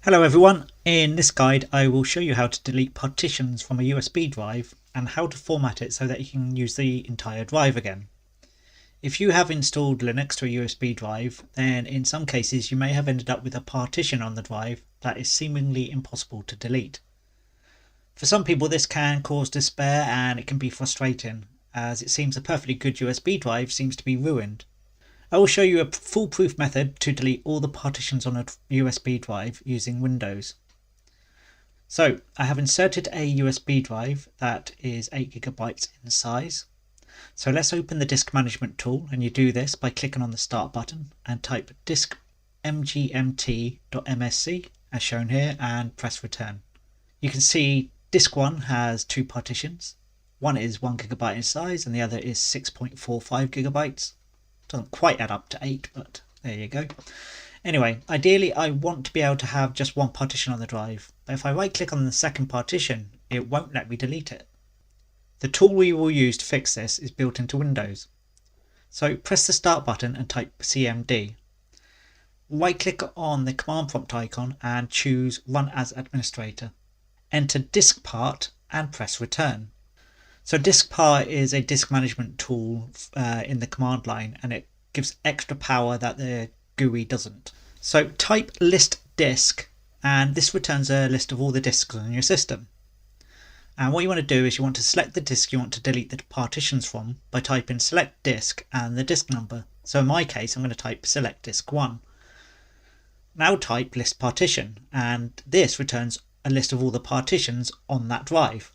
Hello everyone, in this guide I will show you how to delete partitions from a USB drive and how to format it so that you can use the entire drive again. If you have installed Linux to a USB drive, then in some cases you may have ended up with a partition on the drive that is seemingly impossible to delete. For some people this can cause despair and it can be frustrating, as it seems a perfectly good USB drive seems to be ruined. I will show you a foolproof method to delete all the partitions on a USB drive using Windows. So I have inserted a USB drive that is 8 GB in size. So let's open the disk management tool, and you do this by clicking on the start button and type disk mgmt.msc as shown here and press return. You can see disk 1 has two partitions. One is 1 GB in size and the other is 6.45 GB. Doesn't quite add up to 8, but there you go. Anyway, ideally I want to be able to have just one partition on the drive, but if I right click on the second partition it won't let me delete it. The tool we will use to fix this is built into Windows. So press the start button and type cmd. Right click on the command prompt icon and choose run as administrator. Enter disk part and press return. So diskpart is a disk management tool in the command line, and it gives extra power that the GUI doesn't. So type list disk and this returns a list of all the disks on your system. And what you want to do is you want to select the disk you want to delete the partitions from by typing select disk and the disk number. So in my case I'm going to type select disk 1. Now type list partition and this returns a list of all the partitions on that drive.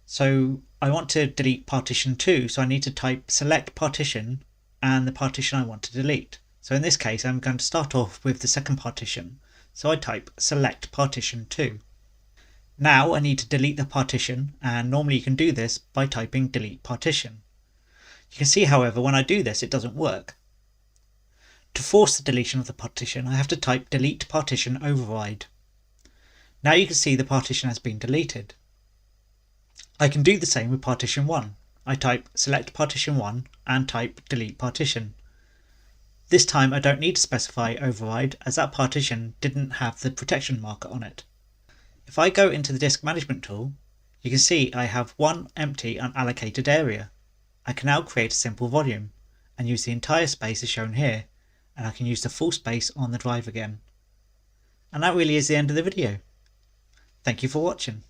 So I want to delete partition 2, so I need to type select partition and the partition I want to delete. So in this case I'm going to start off with the second partition, so I type select partition 2. Now I need to delete the partition, and normally you can do this by typing delete partition. You can see however when I do this it doesn't work. To force the deletion of the partition I have to type delete partition override. Now you can see the partition has been deleted. I can do the same with partition 1. I type select partition 1 and type delete partition. This time I don't need to specify override as that partition didn't have the protection marker on it. If I go into the disk management tool, you can see I have one empty unallocated area. I can now create a simple volume and use the entire space as shown here, and I can use the full space on the drive again. And that really is the end of the video. Thank you for watching.